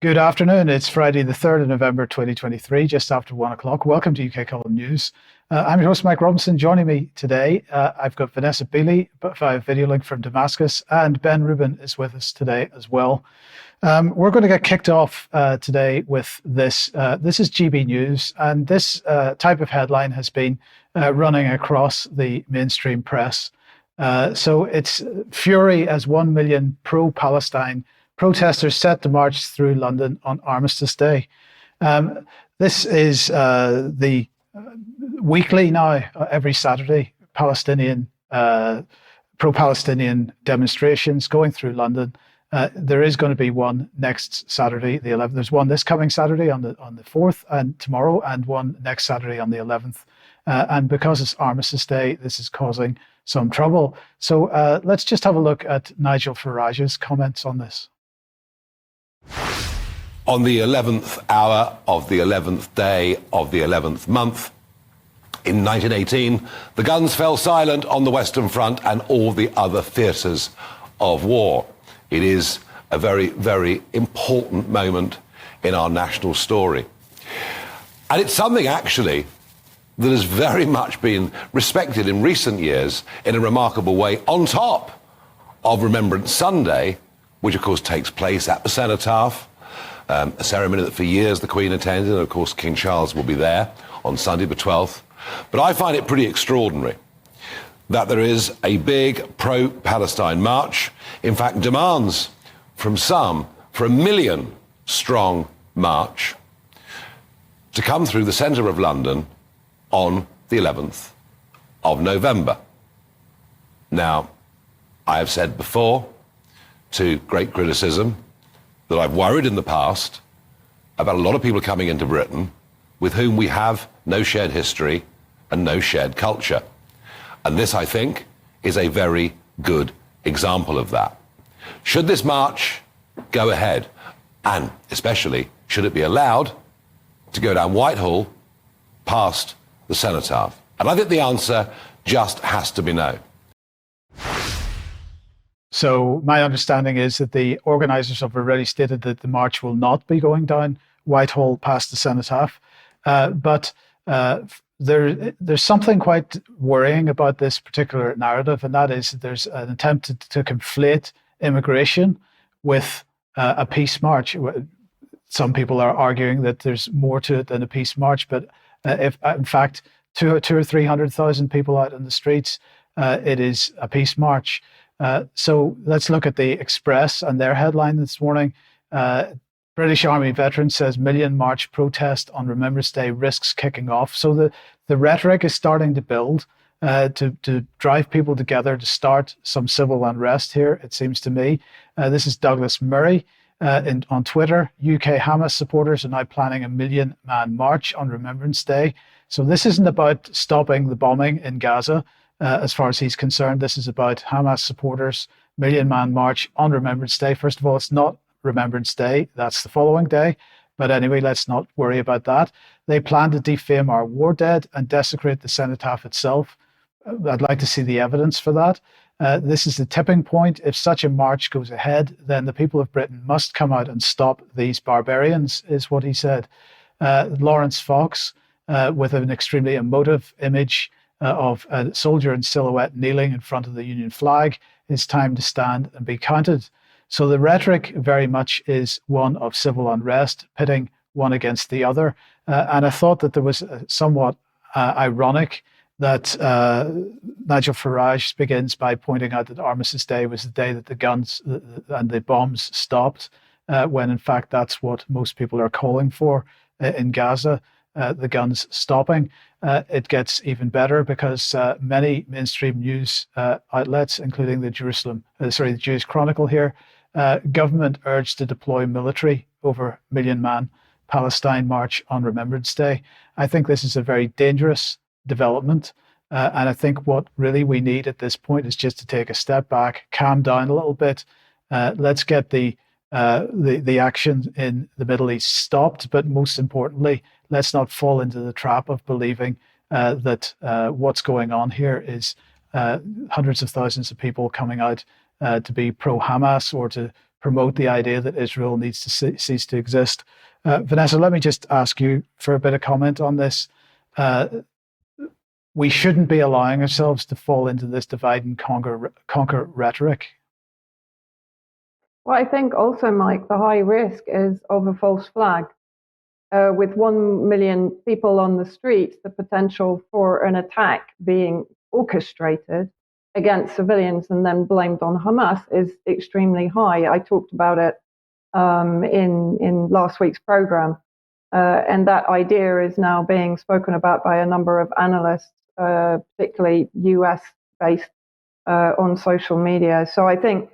Good afternoon. It's Friday, the 3rd of November, 2023, just after 1 o'clock. Welcome to UK Column News. I'm your host, Mike Robinson. Joining me today, I've got Vanessa Beeley via video link from Damascus, and Ben Rubin is with us today as well. We're going to get kicked off today with this. This is GB News, and this type of headline has been running across the mainstream press. So it's fury as 1 million pro-Palestine protesters set to march through London on Armistice Day. This is the weekly now, every Saturday, Palestinian pro-Palestinian demonstrations going through London. There is going to be one next Saturday, the 11th. There's one this coming Saturday on the 4th, and tomorrow, and one next Saturday on the 11th. And because it's Armistice Day, this is causing some trouble. So let's just have a look at Nigel Farage's comments on this. On the 11th hour of the 11th day of the 11th month, in 1918, the guns fell silent on the Western Front and all the other theatres of war. It is a very, very important moment in our national story. And it's something, actually, that has very much been respected in recent years in a remarkable way, on top of Remembrance Sunday, which of course takes place at the Cenotaph, a ceremony that for years the Queen attended, and of course King Charles will be there on Sunday the 12th. But I find it pretty extraordinary that there is a big pro-Palestine march, in fact demands from some for 1 million strong march to come through the centre of London on the 11th of November. Now, I have said before, to great criticism, that I've worried in the past about a lot of people coming into Britain with whom we have no shared history and no shared culture. And this, I think, is a very good example of that. Should this march go ahead, and especially should it be allowed to go down Whitehall past the Cenotaph? And I think the answer just has to be no. So my understanding is that the organisers have already stated that the march will not be going down Whitehall past the Cenotaph. But there's something quite worrying about this particular narrative, and that is that there's an attempt to conflate immigration with a peace march. Some people are arguing that there's more to it than a peace march, but if in fact two or 300,000 people out in the streets, it is a peace march. So let's look at the Express and their headline this morning. British Army veteran says million march protest on Remembrance Day risks kicking off. So the rhetoric is starting to build to drive people together to start some civil unrest here, it seems to me. This is Douglas Murray on Twitter. UK Hamas supporters are now planning a 1 million man march on Remembrance Day. So this isn't about stopping the bombing in Gaza. As far as he's concerned, this is about Hamas supporters, 1 million man march on Remembrance Day. First of all, it's not Remembrance Day, that's the following day. But anyway, let's not worry about that. They plan to defame our war dead and desecrate the Cenotaph itself. I'd like to see the evidence for that. This is the tipping point. If such a march goes ahead, then the people of Britain must come out and stop these barbarians, is what he said. Lawrence Fox, with an extremely emotive image of a soldier in silhouette kneeling in front of the Union flag. It's time to stand and be counted. So the rhetoric very much is one of civil unrest, pitting one against the other. And I thought that there was somewhat ironic that Nigel Farage begins by pointing out that Armistice Day was the day that the guns and the bombs stopped, when in fact that's what most people are calling for in Gaza. The guns stopping. It gets even better because many mainstream news outlets, including the Jewish Chronicle here, government urged to deploy military over 1 million man Palestine march on Remembrance Day. I think this is a very dangerous development. And I think what really we need at this point is just to take a step back, calm down a little bit. Let's get the action in the Middle East stopped, but most importantly, let's not fall into the trap of believing that what's going on here is hundreds of thousands of people coming out to be pro-Hamas or to promote the idea that Israel needs to cease to exist. Vanessa, let me just ask you for a bit of comment on this. We shouldn't be allowing ourselves to fall into this divide and conquer rhetoric. Well, I think also, Mike, the high risk is of a false flag. With 1 million people on the streets, the potential for an attack being orchestrated against civilians and then blamed on Hamas is extremely high. I talked about it in last week's program, and that idea is now being spoken about by a number of analysts, particularly US-based, on social media. So I think,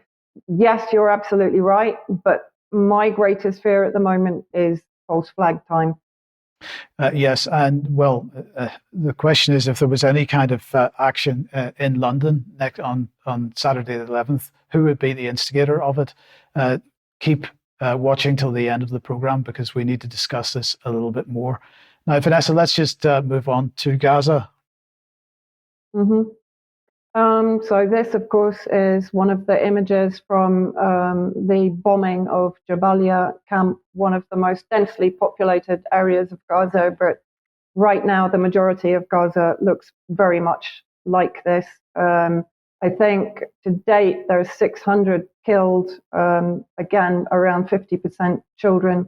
yes, you're absolutely right, but my greatest fear at the moment is false flag time. Yes, and well, the question is if there was any kind of action in London on Saturday the 11th, who would be the instigator of it? Keep watching till the end of the program because we need to discuss this a little bit more. Now, Vanessa, let's just move on to Gaza. Mm-hmm. So this, of course, is one of the images from the bombing of Jabalia camp, one of the most densely populated areas of Gaza. But right now, the majority of Gaza looks very much like this. I think to date, there are 600 killed, again, around 50% children,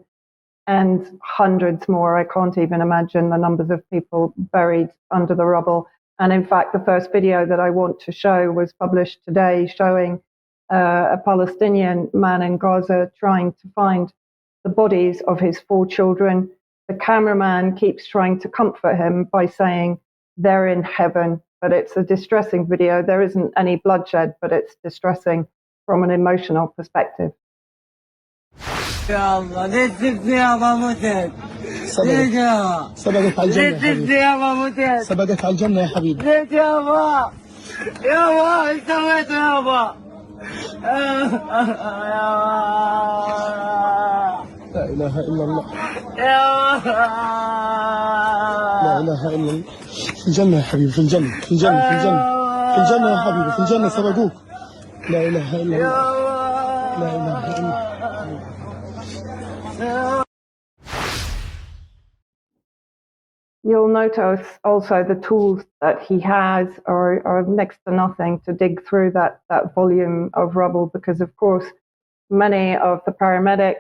and hundreds more. I can't even imagine the numbers of people buried under the rubble. And in fact, the first video that I want to show was published today, showing a Palestinian man in Gaza trying to find the bodies of his 4 children. The cameraman keeps trying to comfort him by saying they're in heaven, but it's a distressing video. There isn't any bloodshed, but it's distressing from an emotional perspective. سبقت على الجنة يا حبيبي سبقت على الجنة يا حبيبي ليك يابا يابا ايش سويت يابا لا إله إلا الله لا إله إلا الله في الجنة يا حبيبي في الجنة في الجنة في الجنة في الجنة يا حبيبي في الجنة سبقوك لا إله إلا الله لا إله إلا الله. You'll notice also the tools that he has are next to nothing to dig through that volume of rubble, because, of course, many of the paramedic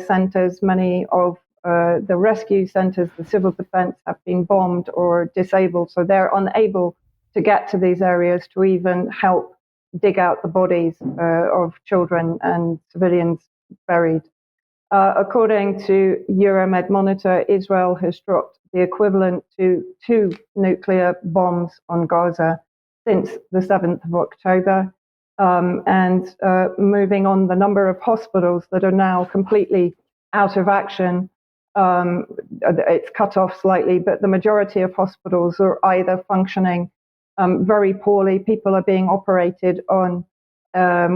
centers, many of the rescue centers, the civil defense have been bombed or disabled, so they're unable to get to these areas to even help dig out the bodies of children and civilians buried. According to Euromed Monitor, Israel has dropped the equivalent to 2 nuclear bombs on Gaza since the 7th of October. And moving on, the number of hospitals that are now completely out of action, it's cut off slightly, but the majority of hospitals are either functioning very poorly. People are being operated on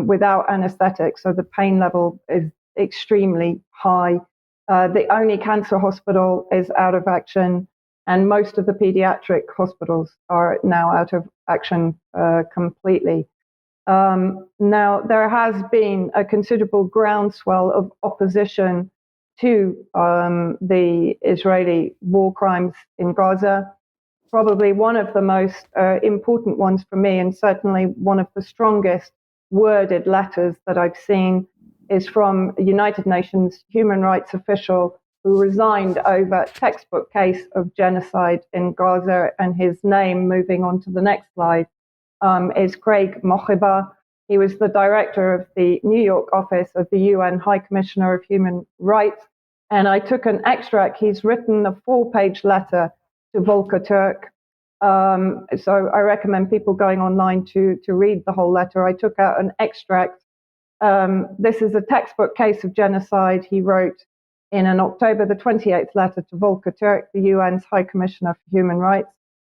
without anesthetic, so the pain level is extremely high. The only cancer hospital is out of action, and most of the pediatric hospitals are now out of action completely. Now, there has been a considerable groundswell of opposition to the Israeli war crimes in Gaza. Probably one of the most important ones for me, and certainly one of the strongest worded letters that I've seen, is from a United Nations human rights official who resigned over a textbook case of genocide in Gaza, and his name, moving on to the next slide, is Craig Mochiba. He was the director of the New York office of the UN High Commissioner of Human Rights, and I took an extract. He's written a 4-page letter to Volker Turk. So I recommend people going online to read the whole letter. I took out an extract. This is a textbook case of genocide he wrote in an October the 28th letter to Volker Turk, the UN's High Commissioner for Human Rights.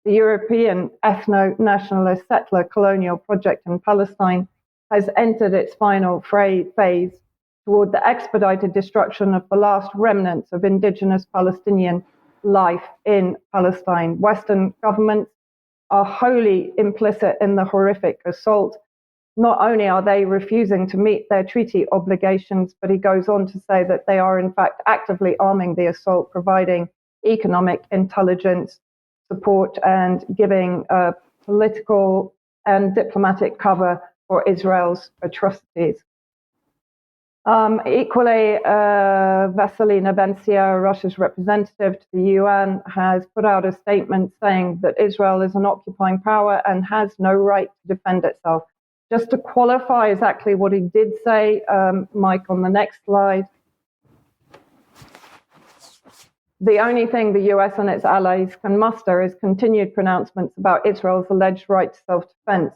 The European ethno-nationalist settler colonial project in Palestine has entered its final phase toward the expedited destruction of the last remnants of indigenous Palestinian life in Palestine. Western governments are wholly implicit in the horrific assault. not only are they refusing to meet their treaty obligations, but he goes on to say that they are in fact actively arming the assault, providing economic intelligence support and giving political and diplomatic cover for Israel's atrocities. Equally, Vasily Nebenzia, Russia's representative to the UN, has put out a statement saying that Israel is an occupying power and has no right to defend itself. Just to qualify exactly what he did say, Mike, on the next slide, the only thing the US and its allies can muster is continued pronouncements about Israel's alleged right to self-defense.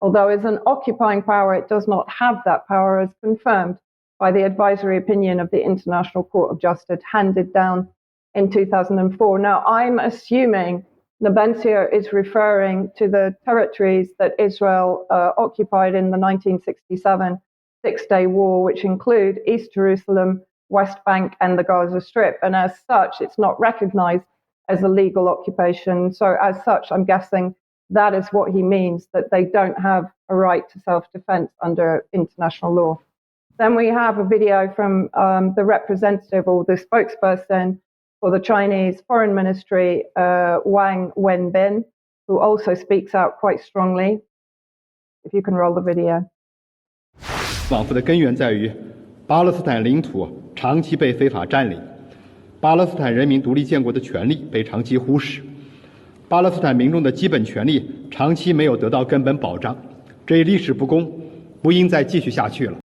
Although as an occupying power, it does not have that power, as confirmed by the advisory opinion of the International Court of Justice handed down in 2004. Now, I'm assuming Nebenzia is referring to the territories that Israel occupied in the 1967 Six-Day War, which include East Jerusalem, West Bank, and the Gaza Strip. And as such, it's not recognized as a legal occupation. So as such, I'm guessing that is what he means, that they don't have a right to self-defense under international law. Then we have a video from the representative or the spokesperson for the Chinese Foreign Ministry, Wang Wenbin, who also speaks out quite strongly. If you can roll the video. 往复的根源在于，巴勒斯坦领土长期被非法占领，巴勒斯坦人民独立建国的权利被长期忽视，巴勒斯坦民众的基本权利长期没有得到根本保障，这一历史不公不应再继续下去了。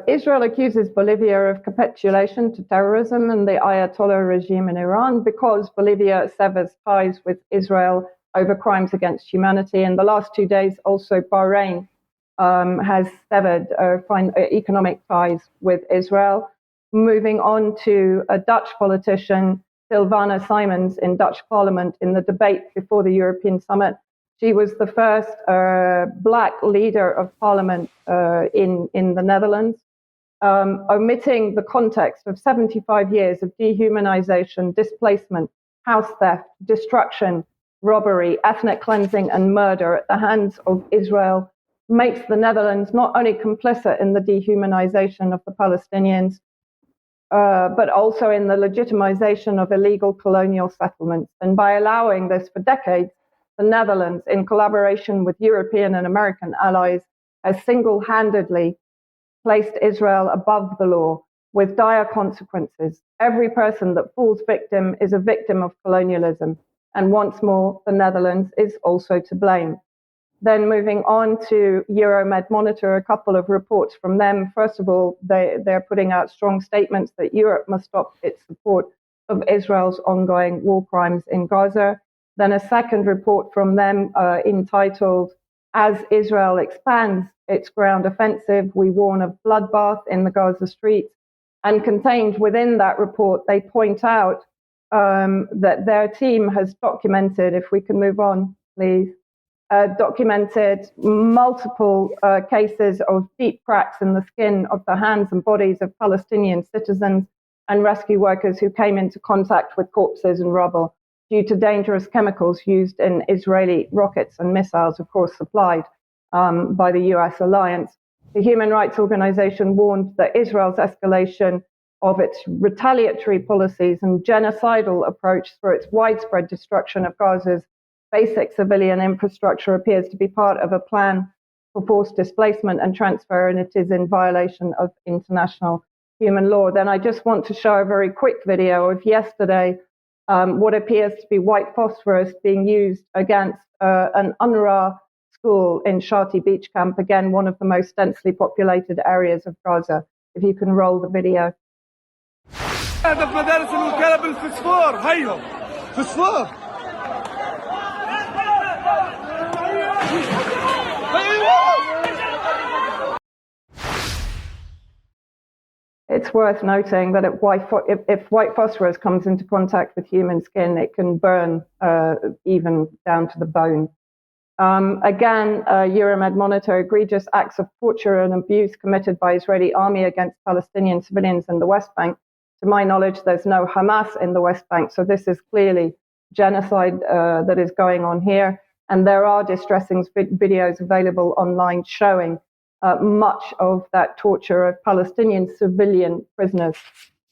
Israel accuses Bolivia of capitulation to terrorism and the Ayatollah regime in Iran because Bolivia severs ties with Israel over crimes against humanity. In the last 2 days, also Bahrain has severed economic ties with Israel. Moving on to a Dutch politician, Sylvana Simons, in Dutch Parliament in the debate before the European Summit. She was the first black leader of parliament in the Netherlands, omitting the context of 75 years of dehumanization, displacement, house theft, destruction, robbery, ethnic cleansing, and murder at the hands of Israel, makes the Netherlands not only complicit in the dehumanization of the Palestinians, but also in the legitimization of illegal colonial settlements. And by allowing this for decades, the Netherlands, in collaboration with European and American allies, has single-handedly placed Israel above the law with dire consequences. Every person that falls victim is a victim of colonialism. And once more, the Netherlands is also to blame. Then moving on to Euromed Monitor, a couple of reports from them. First of all, they're putting out strong statements that Europe must stop its support of Israel's ongoing war crimes in Gaza. Then a second report from them entitled, As Israel Expands Its Ground Offensive, We Warn of Bloodbath in the Gaza Streets. And contained within that report, they point out that their team has documented, if we can move on, please, documented multiple cases of deep cracks in the skin of the hands and bodies of Palestinian citizens and rescue workers who came into contact with corpses and rubble due to dangerous chemicals used in Israeli rockets and missiles, of course, supplied by the US alliance. The Human Rights Organization warned that Israel's escalation of its retaliatory policies and genocidal approach through its widespread destruction of Gaza's basic civilian infrastructure appears to be part of a plan for forced displacement and transfer, and it is in violation of international human law. Then I just want to show a very quick video of yesterday, what appears to be white phosphorus being used against an UNRWA school in Shati Beach Camp, again, one of the most densely populated areas of Gaza. If you can roll the video. هدف مدارس الوكالة بالفسفور هيو فسفور It's worth noting that if white phosphorus comes into contact with human skin, it can burn even down to the bone. Again, Euromed Monitor, egregious acts of torture and abuse committed by Israeli army against Palestinian civilians in the West Bank. To my knowledge, there's no Hamas in the West Bank, so this is clearly genocide that is going on here. And there are distressing videos available online showing much of that torture of Palestinian civilian prisoners.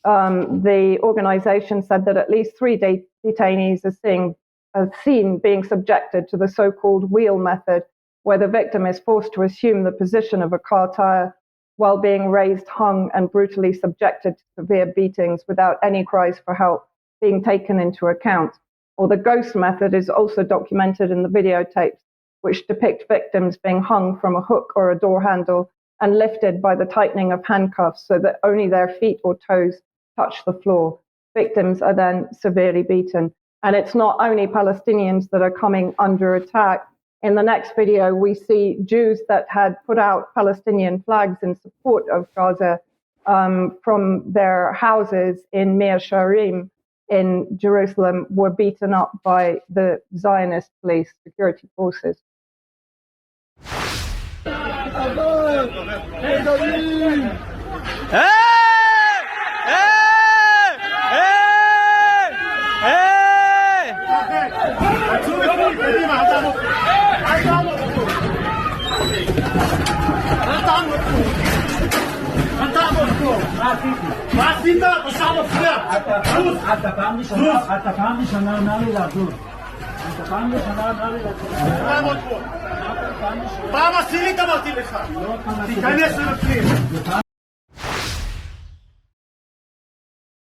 The organization said that at least 3 detainees are seen being subjected to the so-called wheel method, where the victim is forced to assume the position of a car tire while being raised, hung, and brutally subjected to severe beatings without any cries for help being taken into account. Or the ghost method is also documented in the videotapes, which depict victims being hung from a hook or a door handle and lifted by the tightening of handcuffs so that only their feet or toes touch the floor. Victims are then severely beaten. And it's not only Palestinians that are coming under attack. In the next video, we see Jews that had put out Palestinian flags in support of Gaza from their houses in Meir Sharim in Jerusalem were beaten up by the Zionist police security forces.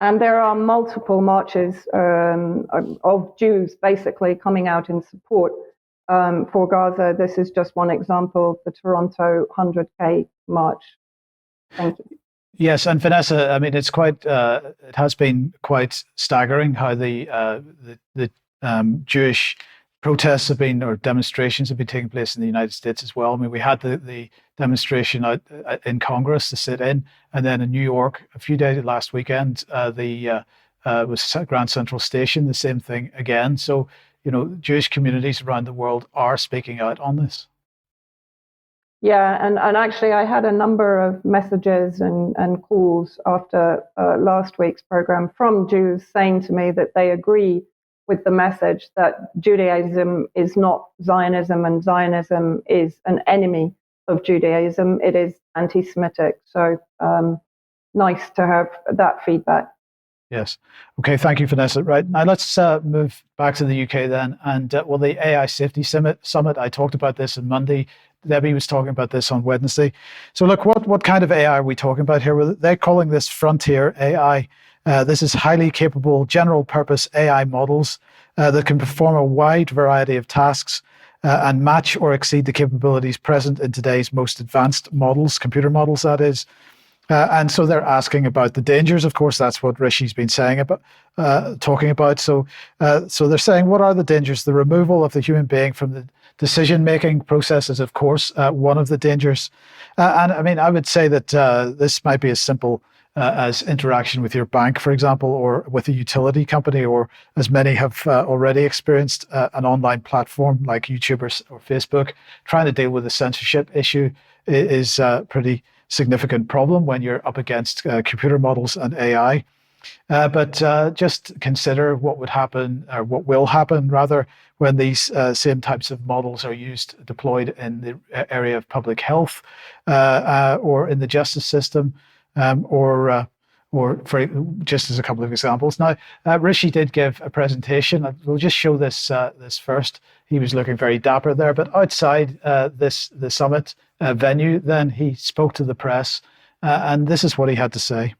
And there are multiple marches of Jews basically coming out in support for Gaza. This is just one example, the Toronto 100K march. Thank you. Yes, and Vanessa, I mean, it's quite. It has been quite staggering how the Jewish protests have been, or demonstrations have been taking place in the United States as well. I mean, we had the demonstration out in Congress to sit in, and then in New York a few days last weekend, was Grand Central Station, the same thing again. So, you know, Jewish communities around the world are speaking out on this. Yeah, and actually I had a number of messages and calls after last week's program from Jews saying to me that they agree with the message that Judaism is not Zionism and Zionism is an enemy of Judaism. It is anti-Semitic. So nice to have that feedback. Yes. Okay. Thank you, Vanessa. Right. Now let's move back to the UK then. And well, the AI Safety Summit, I talked about this on Monday. Debbie was talking about this on Wednesday. So look, what kind of AI are we talking about here? Well, they're calling this frontier AI. This is highly capable general purpose AI models that can perform a wide variety of tasks and match or exceed the capabilities present in today's most advanced models, computer models, that is. And so they're asking about the dangers. Of course, that's what Rishi's been saying about, talking about. So they're saying, what are the dangers? The removal of the human being from the decision-making process is, of course, one of the dangers. And I mean, I would say that this might be as simple as interaction with your bank, for example, or with a utility company, or as many have already experienced, an online platform like YouTube or Facebook. Trying to deal with the censorship issue is a pretty significant problem when you're up against computer models and AI. But just consider what would happen, or what will happen rather, when these same types of models are deployed in the area of public health or in the justice system, or for just as a couple of examples. Now, Rishi did give a presentation. We'll just show this first. He was looking very dapper there, but outside the summit venue, then he spoke to the press, and this is what he had to say.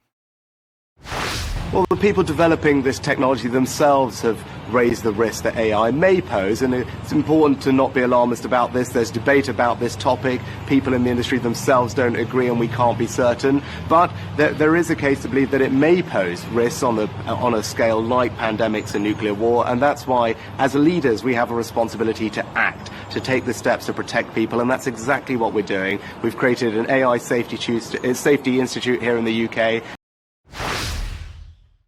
Well, the people developing this technology themselves have raised the risk that AI may pose, and it's important to not be alarmist about this. There's debate about this topic. People in the industry themselves don't agree, and we can't be certain. But there is a case to believe that it may pose risks on a scale like pandemics and nuclear war, and that's why, as leaders, we have a responsibility to act, to take the steps to protect people, and that's exactly what we're doing. We've created an AI Safety Institute here in the UK.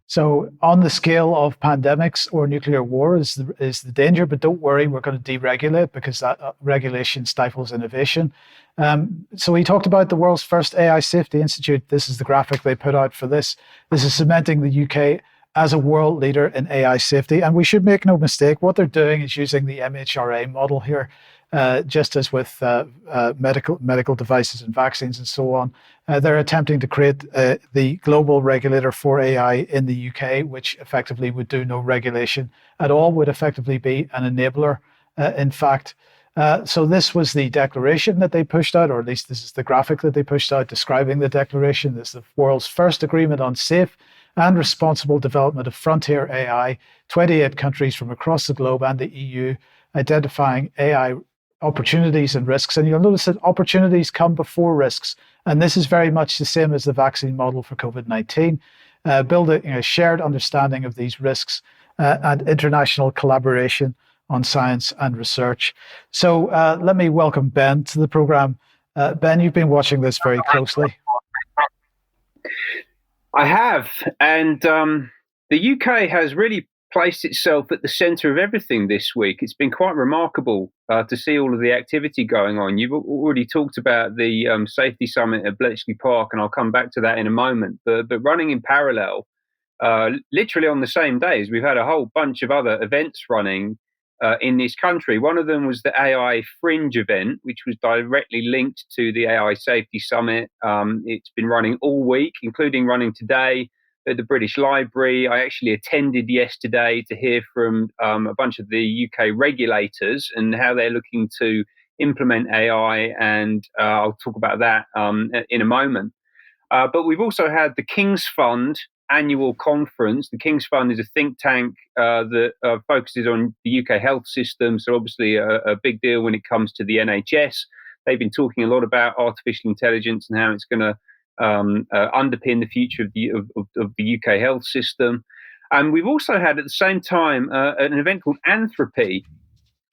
So on the scale of pandemics or nuclear war is the danger, but don't worry, we're going to deregulate because that regulation stifles innovation. So he talked about the world's first AI Safety Institute. This is the graphic they put out for this. This is cementing the UK as a world leader in AI safety. And we should make no mistake, what they're doing is using the MHRA model here, just as with medical devices and vaccines and so on. They're attempting to create the global regulator for AI in the UK, which effectively would do no regulation at all, would effectively be an enabler, in fact. So this was the declaration that they pushed out, or at least this is the graphic that they pushed out describing the declaration. This is the world's first agreement on safe and responsible development of frontier AI, 28 countries from across the globe and the EU identifying AI opportunities and risks. And you'll notice that opportunities come before risks. And this is very much the same as the vaccine model for COVID-19, building a shared understanding of these risks and international collaboration on science and research. So let me welcome Ben to the program. Ben, you've been watching this very closely. I have, and the UK has really placed itself at the centre of everything this week. It's been quite remarkable to see all of the activity going on. You've already talked about the safety summit at Bletchley Park, and I'll come back to that in a moment. But running in parallel, literally on the same days, we've had a whole bunch of other events running in this country. One of them was the AI Fringe event, which was directly linked to the AI Safety Summit. It's been running all week, including running today at the British Library. I actually attended yesterday to hear from a bunch of the UK regulators and how they're looking to implement AI, and I'll talk about that in a moment. But we've also had the King's Fund annual conference. The King's Fund is a think tank that focuses on the UK health system, so obviously a big deal when it comes to the NHS. They've been talking a lot about artificial intelligence and how it's going to underpin the future of the UK health system. And we've also had at the same time an event called Anthropy,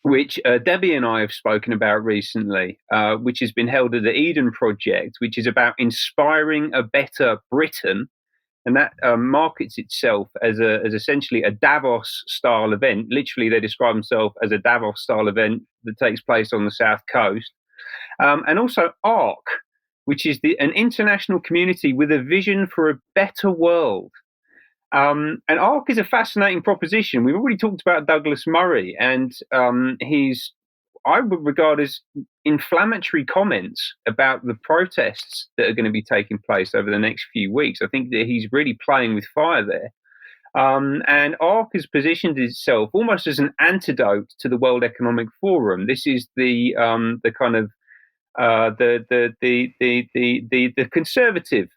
which Debbie and I have spoken about recently, which has been held at the Eden Project, which is about inspiring a better Britain. And that markets itself as essentially a Davos-style event. Literally, they describe themselves as a Davos-style event that takes place on the South Coast. And also ARC, which is an international community with a vision for a better world. And ARC is a fascinating proposition. We've already talked about Douglas Murray and his, I would regard as inflammatory comments about the protests that are going to be taking place over the next few weeks. I think that he's really playing with fire there. And ARC has positioned itself almost as an antidote to the World Economic Forum. This is the kind of the conservative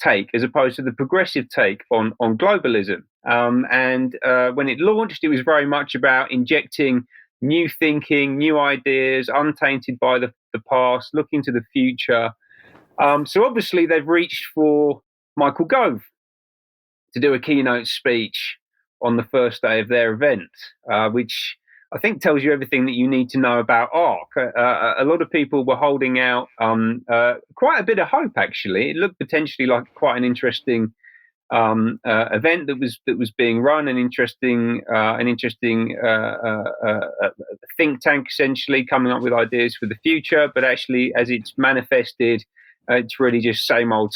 take as opposed to the progressive take on globalism. And when it launched, it was very much about injecting new thinking, new ideas, untainted by the past, looking to the future. So obviously they've reached for Michael Gove to do a keynote speech on the first day of their event, which I think tells you everything that you need to know about ARC. A lot of people were holding out quite a bit of hope, actually. It looked potentially like quite an interesting event that was being run, an interesting think tank, essentially coming up with ideas for the future. But actually, as it's manifested, it's really just same old,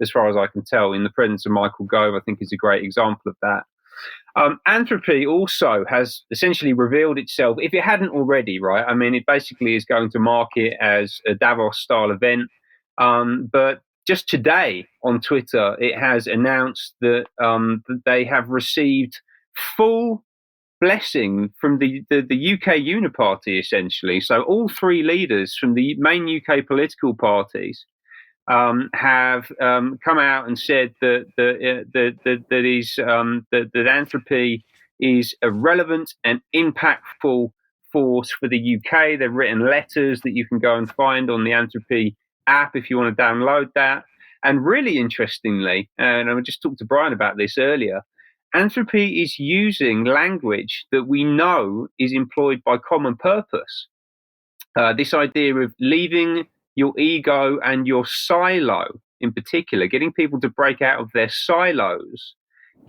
as far as I can tell. In the presence of Michael Gove, I think is a great example of that. Anthropy also has essentially revealed itself, if it hadn't already, right? I mean, it basically is going to market as a Davos-style event, but just today on Twitter, it has announced that they have received full blessing from the UK Uniparty, essentially. So all three leaders from the main UK political parties have come out and said that Anthropy is a relevant and impactful force for the UK. They've written letters that you can go and find on the Anthropy app if you want to download that. And really interestingly, and I just talked to Brian about this earlier, Anthropy is using language that we know is employed by Common Purpose. This idea of leaving your ego and your silo, in particular, getting people to break out of their silos,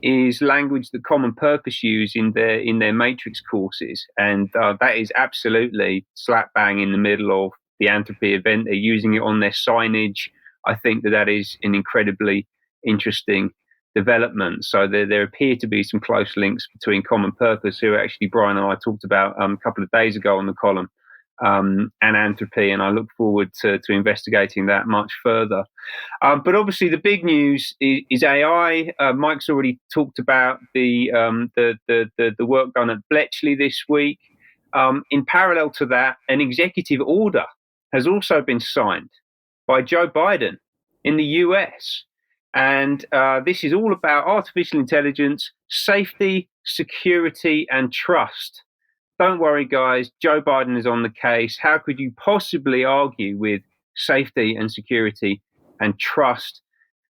is language that Common Purpose use in their Matrix courses, and that is absolutely slap bang in the middle of the Anthropy event. They're using it on their signage. I think that is an incredibly interesting development. So there appear to be some close links between Common Purpose, who actually Brian and I talked about a couple of days ago on the column, and Anthropy, and I look forward to investigating that much further. But obviously, the big news is AI. Mike's already talked about the work done at Bletchley this week. In parallel to that, an executive order has also been signed by Joe Biden in the US. And this is all about artificial intelligence, safety, security, and trust. Don't worry, guys. Joe Biden is on the case. How could you possibly argue with safety and security and trust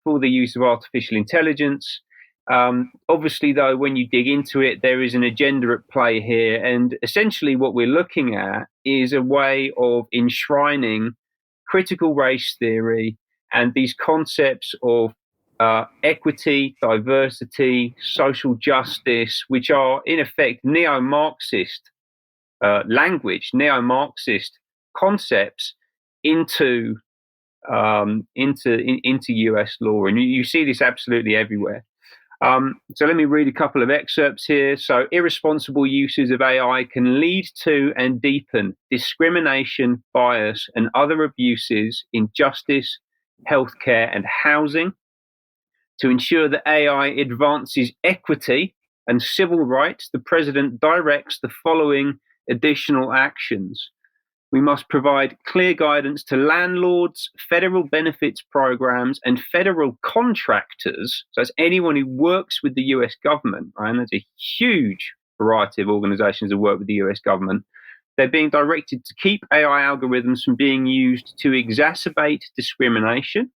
for the use of artificial intelligence? Obviously, though, when you dig into it, there is an agenda at play here. And essentially what we're looking at is a way of enshrining critical race theory and these concepts of equity, diversity, social justice, which are in effect neo-Marxist language, neo-Marxist concepts into US law. And you see this absolutely everywhere. So let me read a couple of excerpts here. So irresponsible uses of AI can lead to and deepen discrimination, bias, and other abuses in justice, healthcare, and housing. To ensure that AI advances equity and civil rights, the president directs the following additional actions. We must provide clear guidance to landlords, federal benefits programs, and federal contractors. So that's anyone who works with the US government, right? And there's a huge variety of organizations that work with the US government. They're being directed to keep AI algorithms from being used to exacerbate discrimination.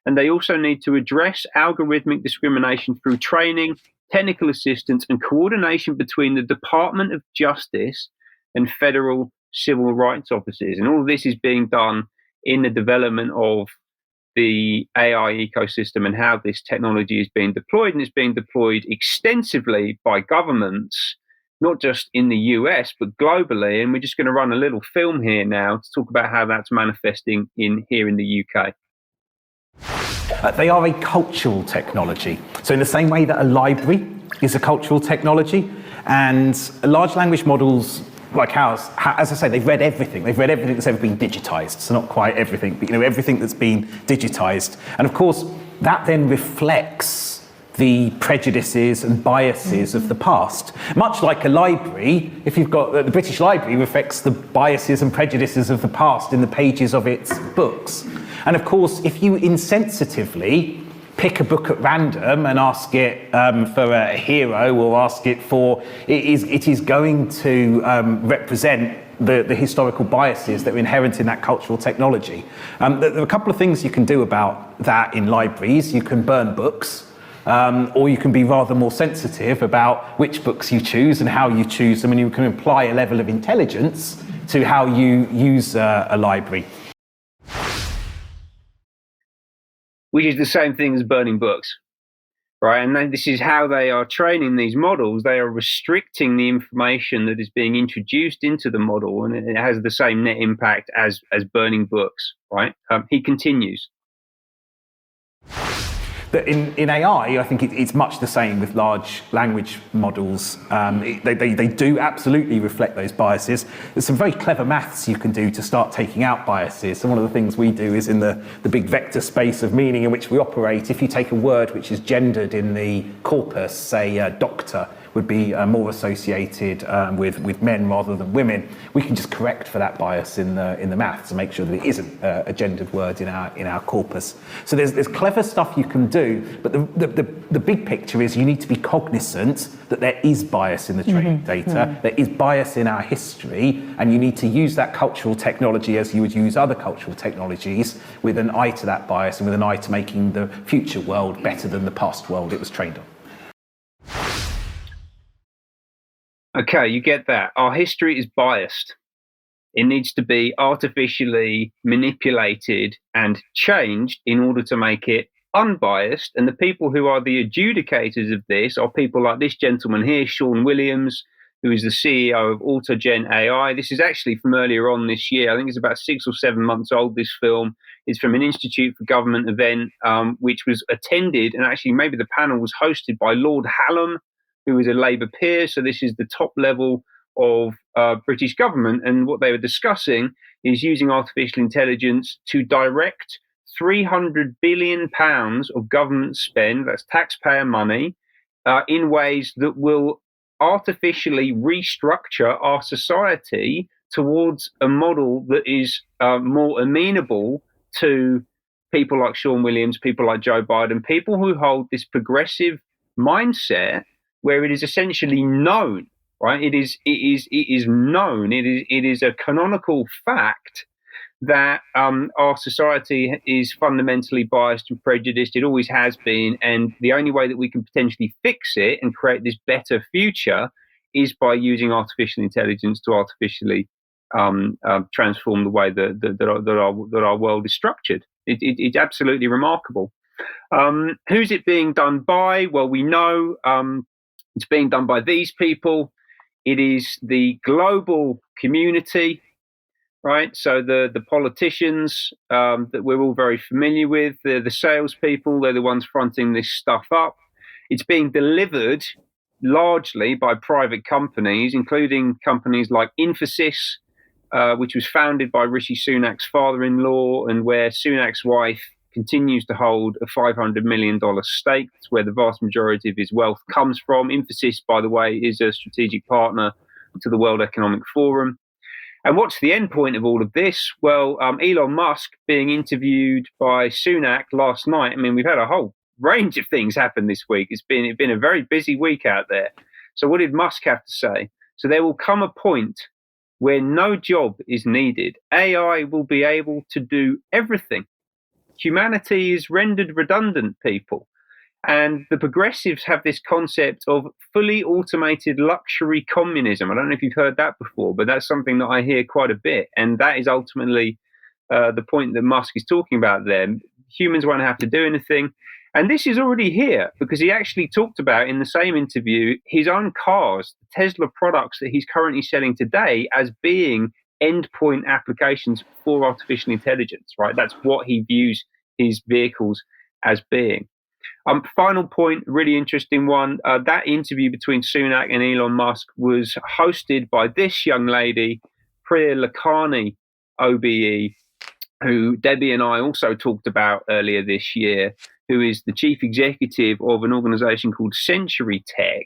And they also need to address algorithmic discrimination through training, technical assistance, and coordination between the Department of Justice and federal civil rights offices. And all of this is being done in the development of the AI ecosystem and how this technology is being deployed. And it's being deployed extensively by governments, not just in the US, but globally. And we're just going to run a little film here now to talk about how that's manifesting here in the UK. They are a cultural technology. So in the same way that a library is a cultural technology, and large language models like ours, as I say, they've read everything. They've read everything that's ever been digitized. So not quite everything, but everything that's been digitized. And of course, that then reflects the prejudices and biases of the past. Much like a library, if you've got the British Library reflects the biases and prejudices of the past in the pages of its books. And of course, if you insensitively pick a book at random and ask it for a hero, or ask it for, it is going to represent the historical biases that are inherent in that cultural technology. There are a couple of things you can do about that in libraries. You can burn books, or you can be rather more sensitive about which books you choose and how you choose them, and you can apply a level of intelligence to how you use a library. Which is the same thing as burning books, right? And then this is how they are training these models. They are restricting the information that is being introduced into the model, and it has the same net impact as burning books, right? He continues. But in AI, I think it's much the same with large language models. They do absolutely reflect those biases. There's some very clever maths you can do to start taking out biases. So one of the things we do is in the big vector space of meaning in which we operate, if you take a word which is gendered in the corpus, say doctor, would be more associated with men rather than women, we can just correct for that bias in the maths and make sure that it isn't a gendered word in our corpus. So there's clever stuff you can do, but the big picture is you need to be cognizant that there is bias in the training data, there is bias in our history, and you need to use that cultural technology as you would use other cultural technologies, with an eye to that bias and with an eye to making the future world better than the past world it was trained on. Okay, you get that. Our history is biased. It needs to be artificially manipulated and changed in order to make it unbiased. And the people who are the adjudicators of this are people like this gentleman here, Sean Williams, who is the CEO of AutoGen AI. This is actually from earlier on this year. I think it's about 6 or 7 months old, this film. It's from an Institute for Government event, which was attended, and actually maybe the panel was hosted by Lord Hallam, who is a Labour peer. So this is the top level of British government. And what they were discussing is using artificial intelligence to direct £300 billion of government spend, that's taxpayer money, in ways that will artificially restructure our society towards a model that is more amenable to people like Sean Williams, people like Joe Biden, people who hold this progressive mindset where it is essentially known, right? It is known. It is a canonical fact that our society is fundamentally biased and prejudiced. It always has been. And the only way that we can potentially fix it and create this better future is by using artificial intelligence to artificially transform the way that our world is structured. It's absolutely remarkable. Who's it being done by? Well, we know it's being done by these people. It is the global community, right? So the politicians that we're all very familiar with, they're the salespeople, they're the ones fronting this stuff up. It's being delivered largely by private companies, including companies like Infosys, which was founded by Rishi Sunak's father-in-law, and where Sunak's wife continues to hold a $500 million stake. It's where the vast majority of his wealth comes from. Infosys, by the way, is a strategic partner to the World Economic Forum. And what's the end point of all of this? Well, Elon Musk being interviewed by Sunak last night. I mean, we've had a whole range of things happen this week. It's been a very busy week out there. So what did Musk have to say? So there will come a point where no job is needed. AI will be able to do everything. Humanity is rendered redundant, people. And the progressives have this concept of fully automated luxury communism. I don't know if you've heard that before, but that's something that I hear quite a bit. And that is ultimately the point that Musk is talking about there. Humans won't have to do anything. And this is already here, because he actually talked about in the same interview his own cars, the Tesla products that he's currently selling today, as being endpoint applications for artificial intelligence, right? That's what he views his vehicles as being. Final point, really interesting one. That interview between Sunak and Elon Musk was hosted by this young lady, Priya Lakhani, OBE, who Debbie and I also talked about earlier this year, who is the chief executive of an organization called Century Tech.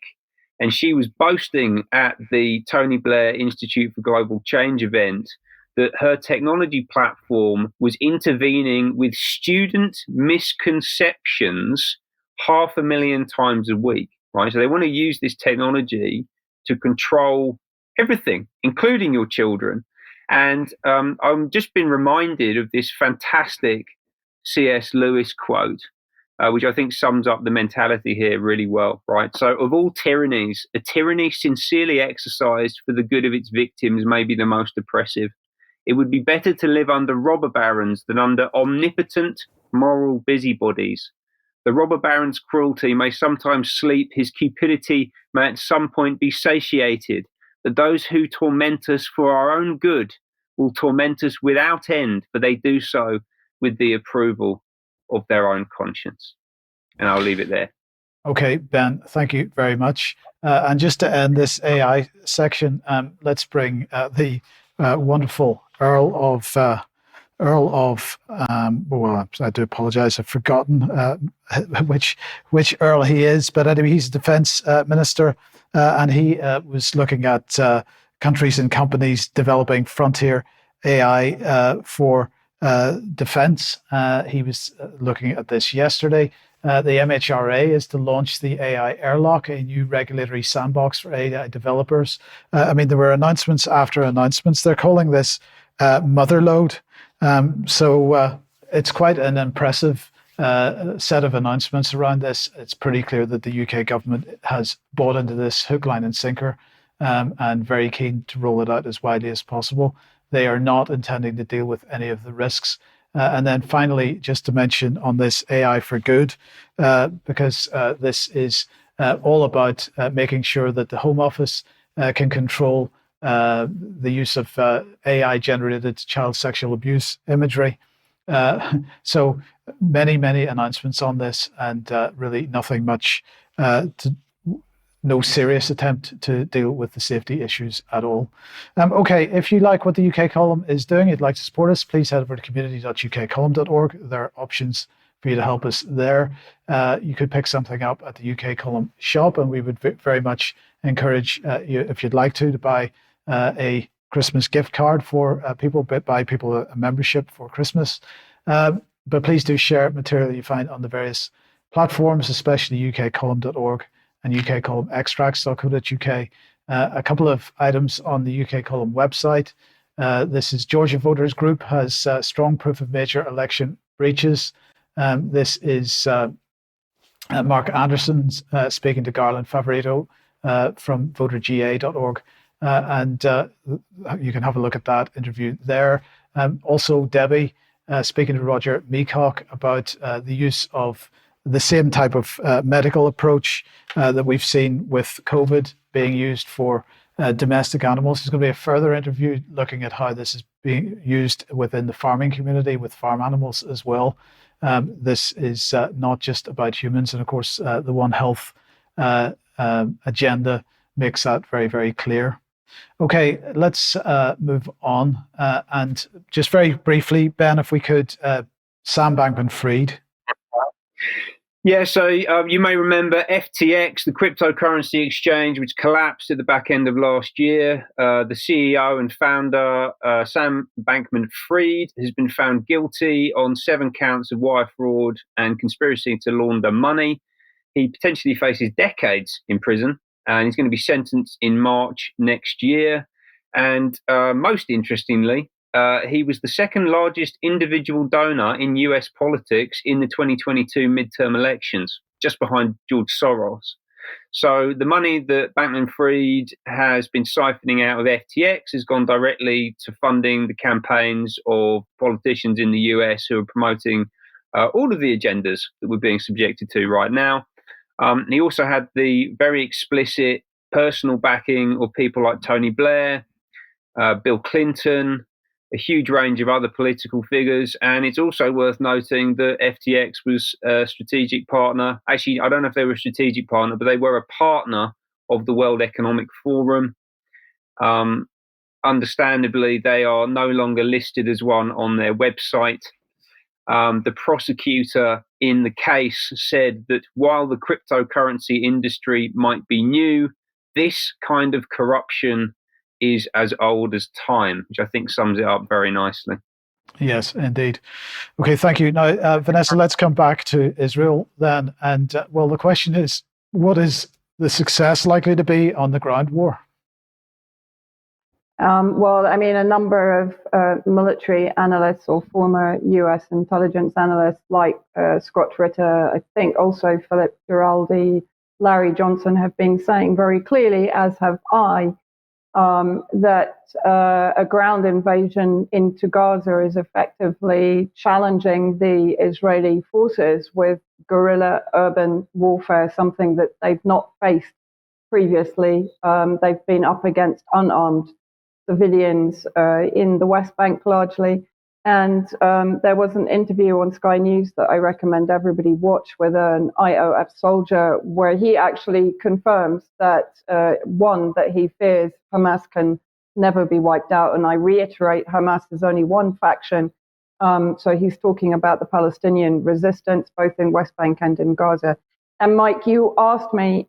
And she was boasting at the Tony Blair Institute for Global Change event that her technology platform was intervening with student misconceptions 500,000 times a week, right? So they want to use this technology to control everything, including your children. And I've just been reminded of this fantastic C.S. Lewis quote, which I think sums up the mentality here really well, right? So of all tyrannies, a tyranny sincerely exercised for the good of its victims may be the most oppressive. It would be better to live under robber barons than under omnipotent moral busybodies. The robber baron's cruelty may sometimes sleep, his cupidity may at some point be satiated, but those who torment us for our own good will torment us without end, for they do so with the approval of their own conscience. And I'll leave it there. Okay, Ben, thank you very much. And just to end this AI section, let's bring the wonderful Earl of, well, I do apologize, I've forgotten which Earl he is, but anyway, he's a defense minister, and he was looking at countries and companies developing frontier AI for defense. He was looking at this yesterday. The MHRA is to launch the AI Airlock, a new regulatory sandbox for AI developers. I mean, there were announcements after announcements. They're calling this Motherload. So it's quite an impressive set of announcements around this. It's pretty clear that the UK government has bought into this hook, line and sinker, and very keen to roll it out as widely as possible. They are not intending to deal with any of the risks. And then finally, just to mention on this AI for good, because this is all about making sure that the Home Office can control the use of AI-generated child sexual abuse imagery. So many announcements on this, and really nothing much no serious attempt to deal with the safety issues at all. Okay, if you like what the UK Column is doing, you'd like to support us, please head over to community.ukcolumn.org. There are options for you to help us there. You could pick something up at the UK Column shop, and we would very much encourage you, if you'd like to buy a Christmas gift card for people, buy people a membership for Christmas. But please do share material you find on the various platforms, especially ukcolumn.org and ukcolumnextracts.co.uk. A couple of items on the UK Column website. This is Georgia Voters Group has strong proof of major election breaches. This is Mark Anderson speaking to Garland Favorito from voterga.org. And you can have a look at that interview there. Also, Debbie speaking to Roger Meacock about the use of the same type of medical approach that we've seen with COVID being used for domestic animals. There's going to be a further interview looking at how this is being used within the farming community with farm animals as well. This is not just about humans. And of course, the One Health agenda makes that very, very clear. Okay, let's move on. And just very briefly, Ben, if we could, Sam Bankman-Fried. Yeah, so you may remember FTX, the cryptocurrency exchange, which collapsed at the back end of last year. The CEO and founder, Sam Bankman-Fried, has been found guilty on 7 counts of wire fraud and conspiracy to launder money. He potentially faces decades in prison, and he's going to be sentenced in March next year. And most interestingly, he was the second largest individual donor in US politics in the 2022 midterm elections, just behind George Soros. So the money that Bankman-Fried has been siphoning out of FTX has gone directly to funding the campaigns of politicians in the US who are promoting all of the agendas that we're being subjected to right now. He also had the very explicit personal backing of people like Tony Blair, Bill Clinton, a huge range of other political figures. And it's also worth noting that FTX was a strategic partner. Actually, I don't know if they were a strategic partner, but they were a partner of the World Economic Forum. Understandably, they are no longer listed as one on their website. The prosecutor in the case said that while the cryptocurrency industry might be new, this kind of corruption is as old as time, which I think sums it up very nicely. Yes, indeed. Okay, thank you. Now, Vanessa, let's come back to Israel then. And well, the question is, what is the success likely to be on the ground war? Well, I mean, a number of military analysts or former US intelligence analysts like Scott Ritter, I think also Philip Giraldi, Larry Johnson have been saying very clearly, as have I, that a ground invasion into Gaza is effectively challenging the Israeli forces with guerrilla urban warfare, something that they've not faced previously. They've been up against unarmed civilians in the West Bank largely. And there was an interview on Sky News that I recommend everybody watch with an IOF soldier where he actually confirms that, one, that he fears Hamas can never be wiped out. And I reiterate, Hamas is only one faction. So he's talking about the Palestinian resistance, both in West Bank and in Gaza. And Mike, you asked me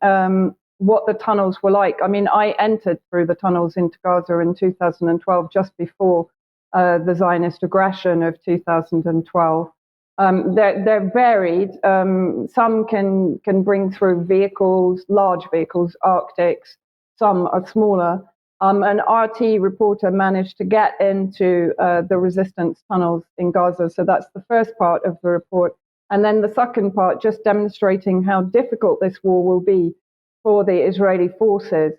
what the tunnels were like. I mean, I entered through the tunnels into Gaza in 2012, just before the Zionist aggression of 2012. They're varied. Some can bring through vehicles, large vehicles, Arctics. Some are smaller. An RT reporter managed to get into the resistance tunnels in Gaza. So that's the first part of the report. And then the second part, just demonstrating how difficult this war will be for the Israeli forces,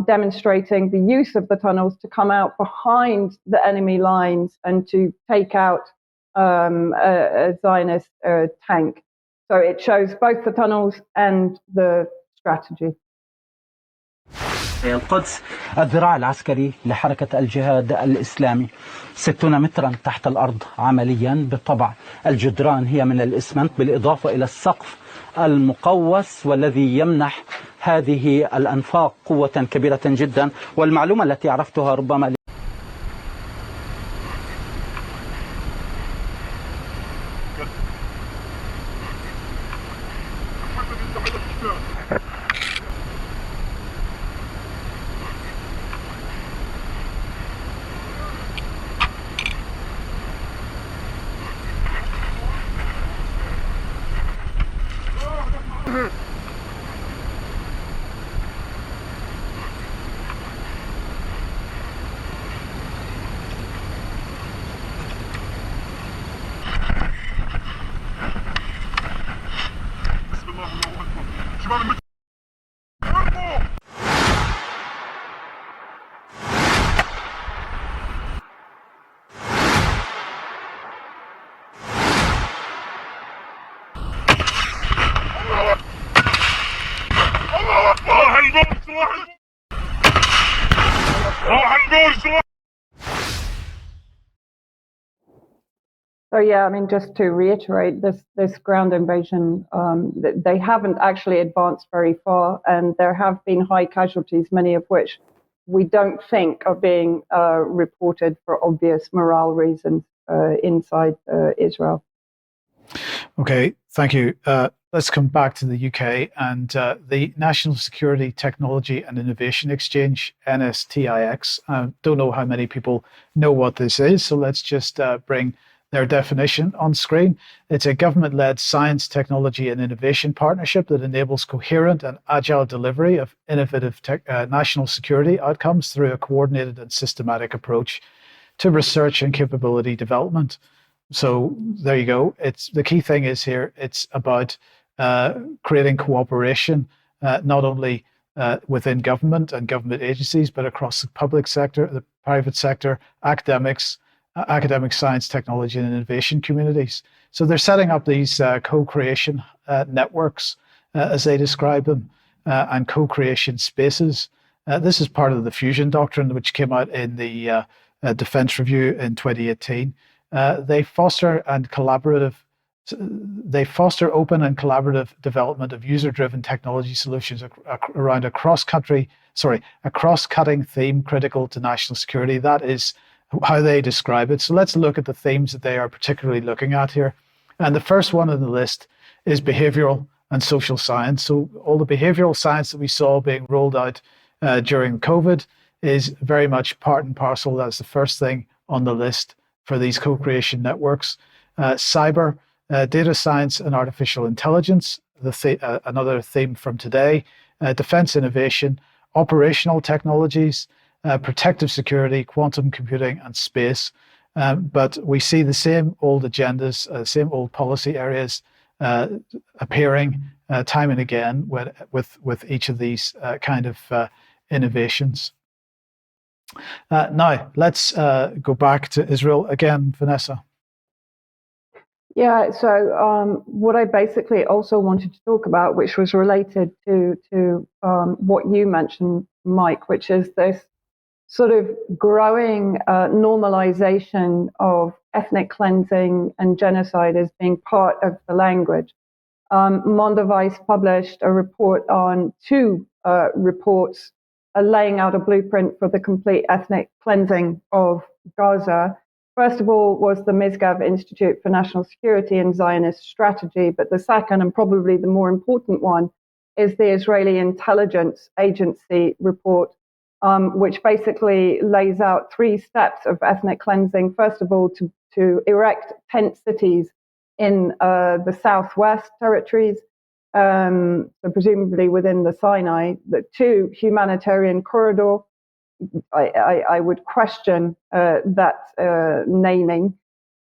demonstrating the use of the tunnels to come out behind the enemy lines and to take out a Zionist tank. So it shows both the tunnels and the strategy. القدس الذراع العسكري لحركة الجهاد الإسلامي 60 مترا تحت الأرض عمليا. بالطبع الجدران هي من الإسمنت بالإضافة إلى السقف المقوس والذي يمنح هذه الأنفاق قوة كبيرة جدا. والمعلومة التي عرفتها ربما So yeah, I mean, just to reiterate, this ground invasion, they haven't actually advanced very far, and there have been high casualties, many of which we don't think are being reported for obvious morale reasons inside Israel. Okay, thank you. Let's come back to the UK and the National Security Technology and Innovation Exchange, NSTIX. Don't know how many people know what this is, so let's just bring their definition on screen. It's a government-led science, technology, and innovation partnership that enables coherent and agile delivery of innovative national security outcomes through a coordinated and systematic approach to research and capability development. So there you go. It's the key thing is here. It's about creating cooperation, not only within government and government agencies, but across the public sector, the private sector, academics, academic science, technology, and innovation communities. So they're setting up these co-creation networks, as they describe them, and co-creation spaces. This is part of the fusion doctrine, which came out in the Defence Review in 2018. They foster open and collaborative development of user-driven technology solutions around a cross-cutting theme critical to national security. That is how they describe it. So let's look at the themes that they are particularly looking at here. And the first one on the list is behavioral and social science. So all the behavioral science that we saw being rolled out during COVID is very much part and parcel. That's the first thing on the list for these co-creation networks. Cyber, data science and artificial intelligence, another theme from today. Defense innovation, operational technologies, protective security, quantum computing, and space. But we see the same old agendas, same old policy areas appearing time and again with each of these kind of innovations. Now, let's go back to Israel again, Vanessa. Yeah, so what I basically also wanted to talk about, which was related to what you mentioned, Mike, which is this sort of growing normalization of ethnic cleansing and genocide as being part of the language. Mondoweiss published a report on two reports laying out a blueprint for the complete ethnic cleansing of Gaza. First of all was the Misgav Institute for National Security and Zionist Strategy, but the second and probably the more important one is the Israeli Intelligence Agency report, which basically lays out 3 steps of ethnic cleansing. First of all, to erect tent cities in the southwest territories, so presumably within the Sinai. The 2, humanitarian corridor. I would question that naming,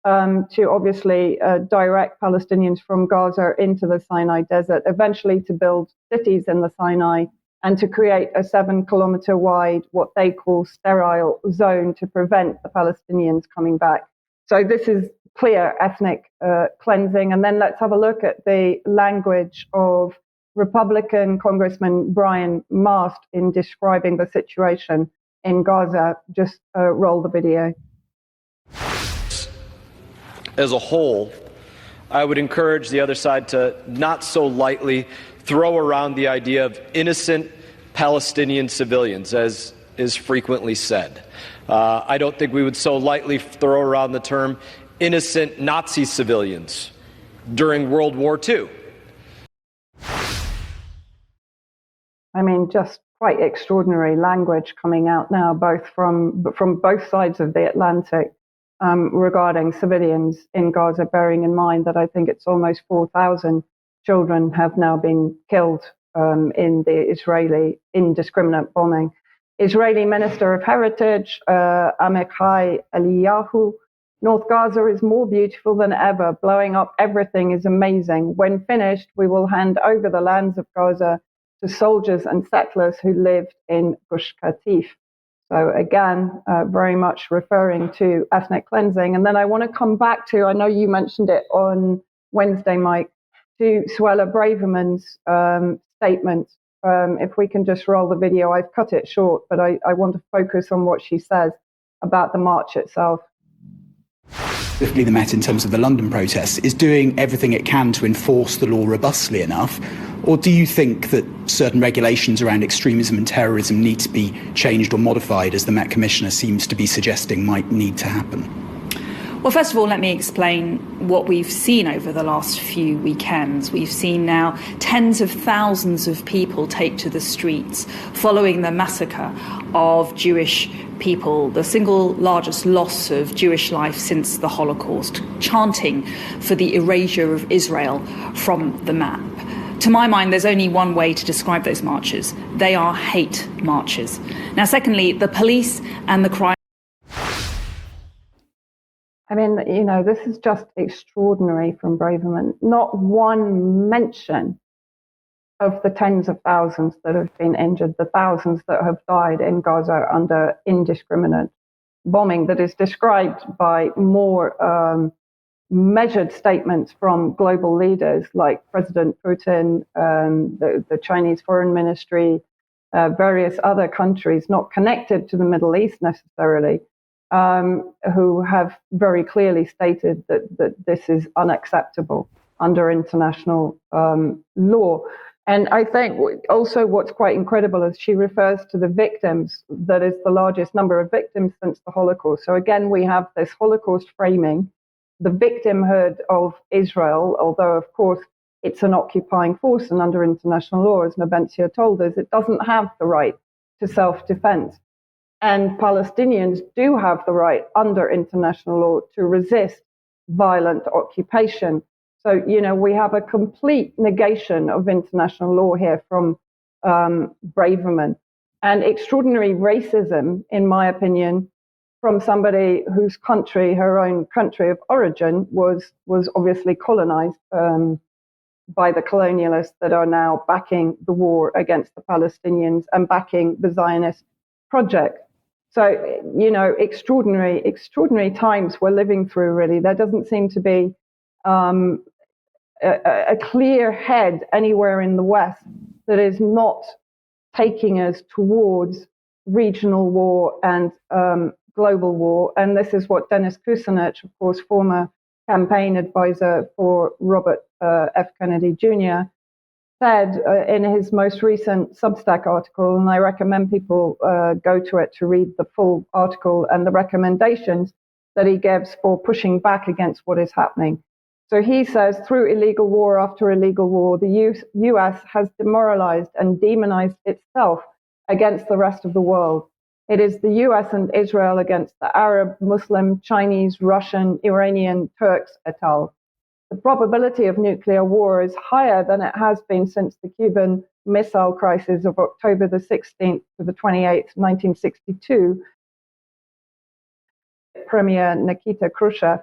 to obviously direct Palestinians from Gaza into the Sinai Desert, eventually to build cities in the Sinai, and to create a 7-kilometer wide, what they call sterile zone to prevent the Palestinians coming back. So this is clear ethnic cleansing. And then let's have a look at the language of Republican Congressman Brian Mast in describing the situation in Gaza. Just roll the video. As a whole, I would encourage the other side to not so lightly throw around the idea of innocent Palestinian civilians, as is frequently said. I don't think we would so lightly throw around the term innocent Nazi civilians during World War II. I mean, just quite extraordinary language coming out now, both from both sides of the Atlantic, regarding civilians in Gaza, bearing in mind that I think it's almost 4,000 children have now been killed in the Israeli indiscriminate bombing. Israeli Minister of Heritage, Amichai Eliyahu: North Gaza is more beautiful than ever. Blowing up everything is amazing. When finished, we will hand over the lands of Gaza to soldiers and settlers who lived in Gush Katif. So again, very much referring to ethnic cleansing. And then I want to come back to, I know you mentioned it on Wednesday, Mike, to Suella Braverman's statement. If we can just roll the video, I've cut it short, but I want to focus on what she says about the march itself. Specifically the Met, in terms of the London protests, is doing everything it can to enforce the law robustly enough? Or do you think that certain regulations around extremism and terrorism need to be changed or modified, as the Met Commissioner seems to be suggesting might need to happen? Well, first of all, let me explain what we've seen over the last few weekends. We've seen now tens of thousands of people take to the streets following the massacre of Jewish people, the single largest loss of Jewish life since the Holocaust, chanting for the erasure of Israel from the map. To my mind, there's only one way to describe those marches. They are hate marches. Now, secondly, the police and the crime. I mean, you know, this is just extraordinary from Braverman. Not one mention of the tens of thousands that have been injured, the thousands that have died in Gaza under indiscriminate bombing that is described by more measured statements from global leaders like President Putin, the Chinese Foreign Ministry, various other countries not connected to the Middle East necessarily, who have very clearly stated that this is unacceptable under international law. And I think also what's quite incredible is she refers to the victims, that is the largest number of victims since the Holocaust. So again, we have this Holocaust framing, the victimhood of Israel, although of course it's an occupying force and under international law, as Nabensia told us, it doesn't have the right to self-defense. And Palestinians do have the right under international law to resist violent occupation. So, you know, we have a complete negation of international law here from Braverman, and extraordinary racism, in my opinion, from somebody whose country, her own country of origin, was obviously colonized by the colonialists that are now backing the war against the Palestinians and backing the Zionist project. So, you know, extraordinary times we're living through, really. There doesn't seem to be a clear head anywhere in the West that is not taking us towards regional war and global war. And this is what Dennis Kucinich, of course, former campaign advisor for Robert F. Kennedy Jr., said in his most recent Substack article, and I recommend people go to it to read the full article and the recommendations that he gives for pushing back against what is happening. So he says, through illegal war after illegal war, the US has demoralized and demonized itself against the rest of the world. It is the US and Israel against the Arab, Muslim, Chinese, Russian, Iranian, Turks, et al. The probability of nuclear war is higher than it has been since the Cuban Missile Crisis of October the 16th to the 28th, 1962. Premier Nikita Khrushchev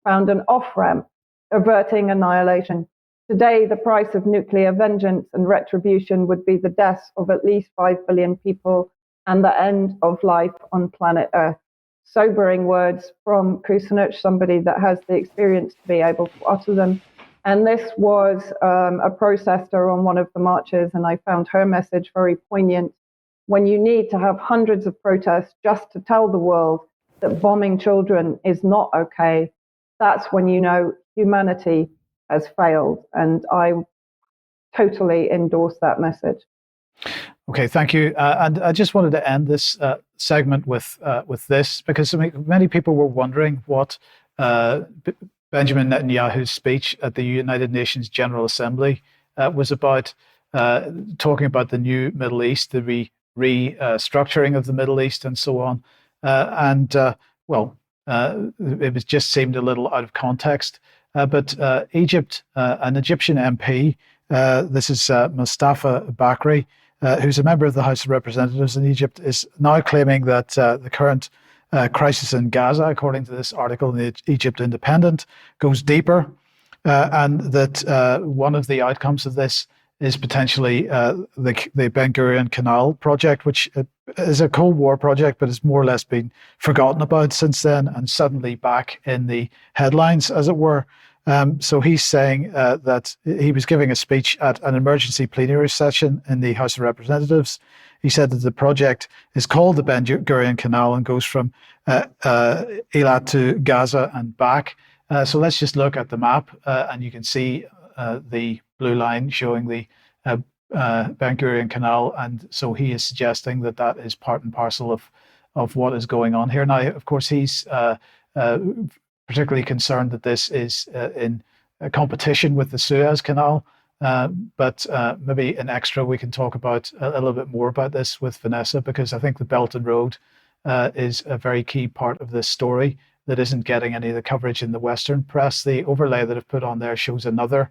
found an off-ramp, averting annihilation. Today, the price of nuclear vengeance and retribution would be the deaths of at least 5 billion people and the end of life on planet Earth. Sobering words from Kucinich, somebody that has the experience to be able to utter them. And this was a protester on one of the marches, and I found her message very poignant. When you need to have hundreds of protests just to tell the world that bombing children is not okay, that's when you know humanity has failed. And I totally endorse that message. Okay, thank you. And I just wanted to end this segment with this, because many people were wondering what Benjamin Netanyahu's speech at the United Nations General Assembly was about, talking about the new Middle East, the restructuring of the Middle East, and so on. It was just seemed a little out of context. But Egypt, an Egyptian MP, this is Mustafa Bakri, who's a member of the House of Representatives in Egypt, is now claiming that the current crisis in Gaza, according to this article in the Egypt Independent, goes deeper, and that one of the outcomes of this is potentially the Ben Gurion Canal project, which is a Cold War project, but has more or less been forgotten about since then and suddenly back in the headlines, as it were. So he's saying that he was giving a speech at an emergency plenary session in the House of Representatives. He said that the project is called the Ben Gurion Canal and goes from Eilat to Gaza and back. So let's just look at the map, and you can see the blue line showing the Ben Gurion Canal. And so he is suggesting that that is part and parcel of what is going on here. Now, of course, he's particularly concerned that this is in a competition with the Suez Canal. But maybe in extra, we can talk about a little bit more about this with Vanessa, because I think the Belt and Road is a very key part of this story that isn't getting any of the coverage in the Western press. The overlay that I've put on there shows another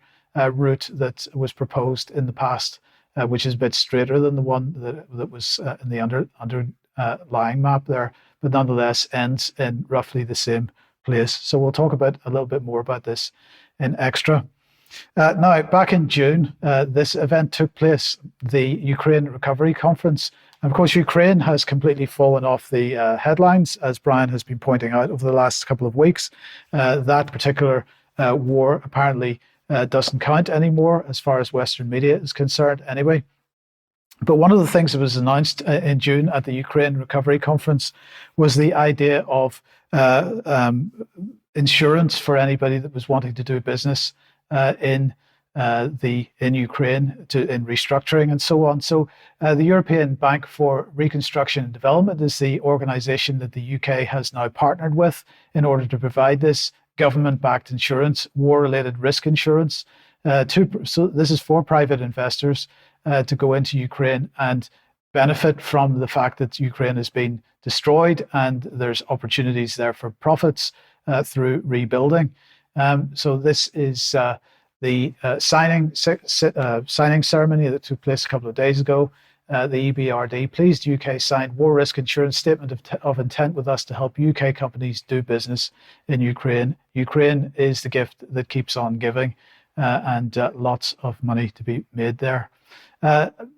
route that was proposed in the past, which is a bit straighter than the one that was in the underlying map there, but nonetheless ends in roughly the same place. So we'll talk about a little bit more about this in extra. Now, back in June, this event took place, the Ukraine Recovery Conference. And of course, Ukraine has completely fallen off the headlines, as Brian has been pointing out over the last couple of weeks. That particular war apparently doesn't count anymore as far as Western media is concerned anyway. But one of the things that was announced in June at the Ukraine Recovery Conference was the idea of insurance for anybody that was wanting to do business in Ukraine, in restructuring and so on. So the European Bank for Reconstruction and Development is the organization that the UK has now partnered with in order to provide this government-backed insurance, war-related risk insurance. So this is for private investors to go into Ukraine and benefit from the fact that Ukraine has been destroyed and there's opportunities there for profits through rebuilding. So this is the signing ceremony that took place a couple of days ago. The EBRD, pleased UK signed war risk insurance statement of intent with us to help UK companies do business in Ukraine. Ukraine is the gift that keeps on giving, and lots of money to be made there.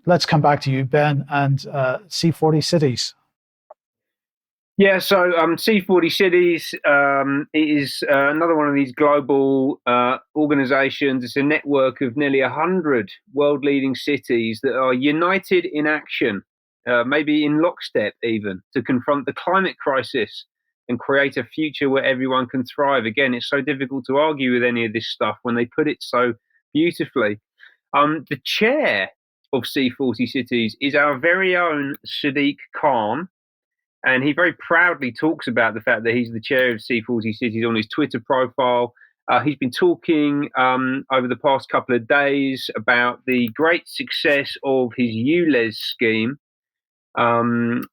Let's come back to you, Ben, and C40 Cities. Yeah, so C40 Cities is another one of these global organizations. It's a network of nearly 100 world-leading cities that are united in action, maybe in lockstep even, to confront the climate crisis and create a future where everyone can thrive. Again, it's so difficult to argue with any of this stuff when they put it so beautifully. The chair of C40 Cities is our very own Sadiq Khan. And he very proudly talks about the fact that he's the chair of C40 Cities on his Twitter profile. He's been talking over the past couple of days about the great success of his ULEZ scheme, and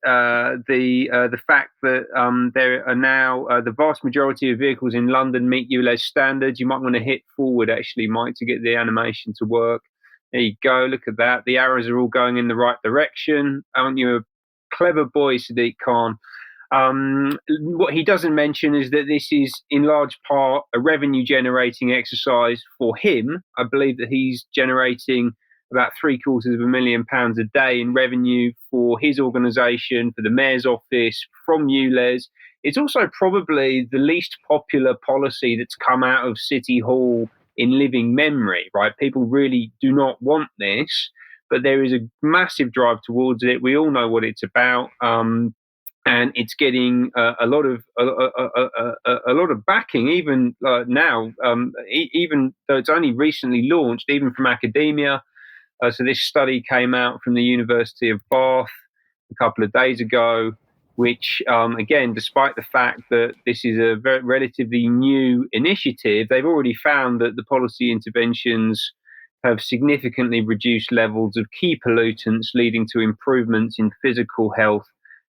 the fact that there are now the vast majority of vehicles in London meet ULEZ standards. You might want to hit forward, actually, Mike, to get the animation to work. There you go. Look at that. The arrows are all going in the right direction. Aren't you a clever boy, Sadiq Khan? What he doesn't mention is that this is in large part a revenue generating exercise for him. I believe that he's generating about £750,000 a day in revenue for his organisation, for the Mayor's office, from ULEZ. It's also probably the least popular policy that's come out of City Hall in living memory, right? People really do not want this, but there is a massive drive towards it. We all know what it's about. And it's getting a lot of backing, even now. Even though it's only recently launched, even from academia. So this study came out from the University of Bath a couple of days ago, which again, despite the fact that this is a very relatively new initiative, they've already found that the policy interventions have significantly reduced levels of key pollutants, leading to improvements in physical health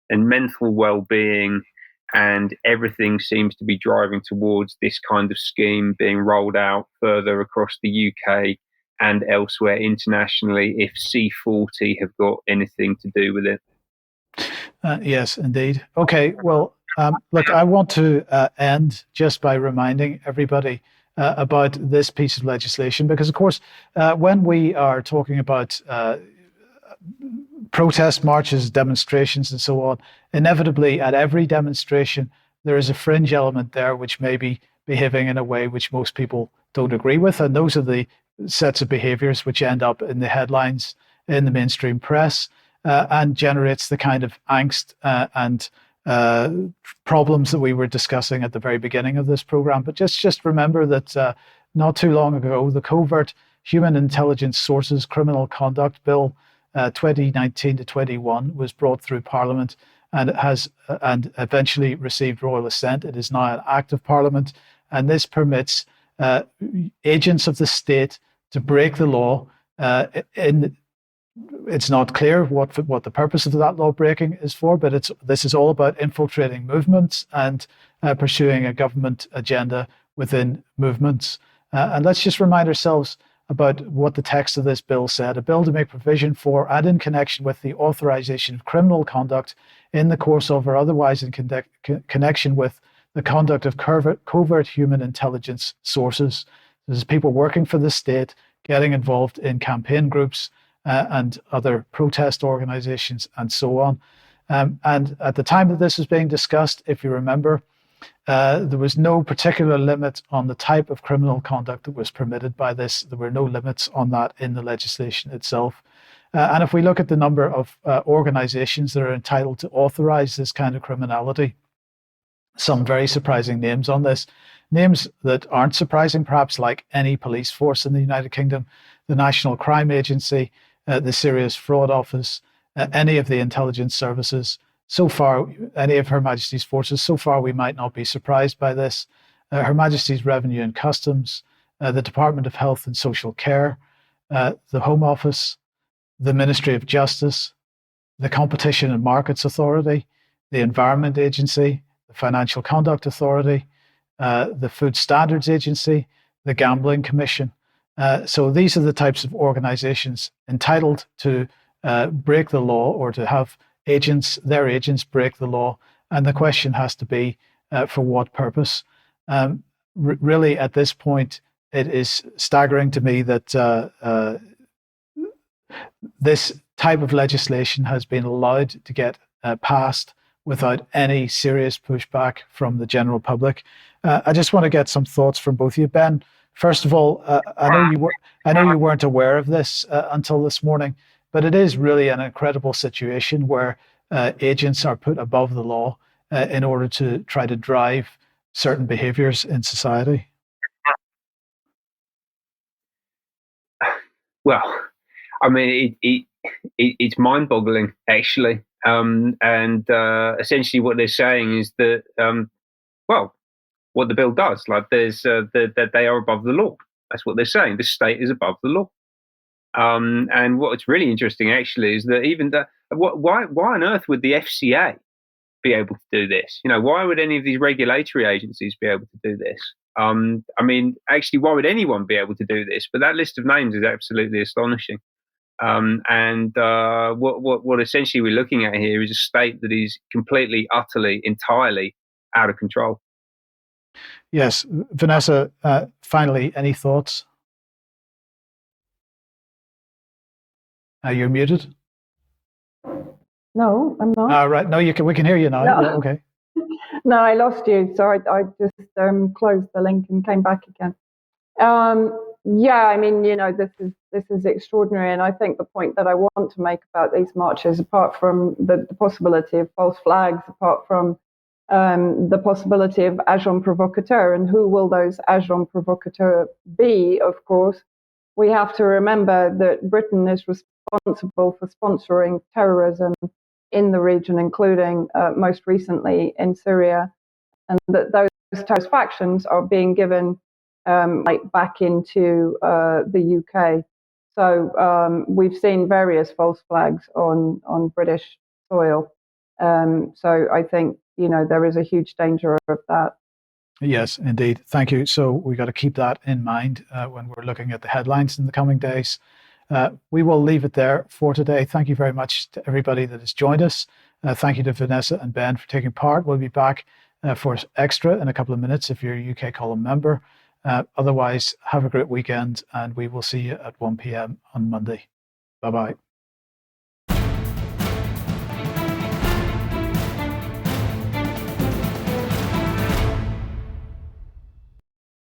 and mental well-being, and everything seems to be driving towards this kind of scheme being rolled out further across the UK and elsewhere internationally, if C40 have got anything to do with it. Yes, indeed. Okay, well, look, I want to end just by reminding everybody about this piece of legislation, because, of course, when we are talking about protest marches, demonstrations, and so on, inevitably at every demonstration, there is a fringe element there which may be behaving in a way which most people don't agree with. And those are the sets of behaviors which end up in the headlines in the mainstream press and generates the kind of angst and problems that we were discussing at the very beginning of this program. But just remember that not too long ago, the Covert Human Intelligence Sources Criminal Conduct Bill 2019 to 21 was brought through Parliament, and it has and eventually received royal assent. It is now an act of Parliament, and this permits agents of the state to break the law. It's not clear what the purpose of that law breaking is for, but this is all about infiltrating movements and pursuing a government agenda within movements. And let's just remind ourselves about what the text of this bill said: a bill to make provision for and in connection with the authorization of criminal conduct in the course of or otherwise in connection with the conduct of covert human intelligence sources. This is people working for the state, getting involved in campaign groups and other protest organizations and so on. And at the time that this was being discussed, if you remember, there was no particular limit on the type of criminal conduct that was permitted by this. There were no limits on that in the legislation itself. And if we look at the number of organizations that are entitled to authorize this kind of criminality, some very surprising names on this. Names that aren't surprising, perhaps, like any police force in the United Kingdom, the National Crime Agency, the Serious Fraud Office, any of the intelligence services. So far, any of Her Majesty's forces, so far we might not be surprised by this. Her Majesty's Revenue and Customs, the Department of Health and Social Care, the Home Office, the Ministry of Justice, the Competition and Markets Authority, the Environment Agency, the Financial Conduct Authority, the Food Standards Agency, the Gambling Commission. So these are the types of organizations entitled to break the law or to have their agents break the law. And the question has to be, for what purpose? Really, at this point, it is staggering to me that this type of legislation has been allowed to get passed without any serious pushback from the general public. I just want to get some thoughts from both of you. Ben, first of all, I know you weren't aware of this until this morning, but it is really an incredible situation where agents are put above the law in order to try to drive certain behaviors in society. Well, I mean, it's mind-boggling, actually. And essentially what they're saying is that, what the bill does, like that they are above the law. That's what they're saying. The state is above the law. And what's really interesting, actually, is that even why on earth would the FCA be able to do this? You know, why would any of these regulatory agencies be able to do this? I mean, actually, why would anyone be able to do this? But that list of names is absolutely astonishing. What essentially we're looking at here is a state that is completely, utterly, entirely out of control. Yes. Vanessa, finally, any thoughts? You're muted. No, I'm not. Right. No, we can hear you now. No. Yeah, okay. No, I lost you. So I just closed the link and came back again. Yeah, I mean, this is extraordinary, and I think the point that I want to make about these marches, apart from the possibility of false flags, apart from the possibility of agents provocateurs, and who will those agents provocateurs be? Of course, we have to remember that Britain is responsible for sponsoring terrorism in the region, including most recently in Syria, and that those terrorist factions are being given back into the UK. So we've seen various false flags on British soil. So I think, there is a huge danger of that. Yes, indeed. Thank you. So we got to keep that in mind when we're looking at the headlines in the coming days. We will leave it there for today. Thank you very much to everybody that has joined us. Thank you to Vanessa and Ben for taking part. We'll be back for Extra in a couple of minutes if you're a UK Column member. Otherwise, have a great weekend, and we will see you at 1 p.m. on Monday. Bye-bye.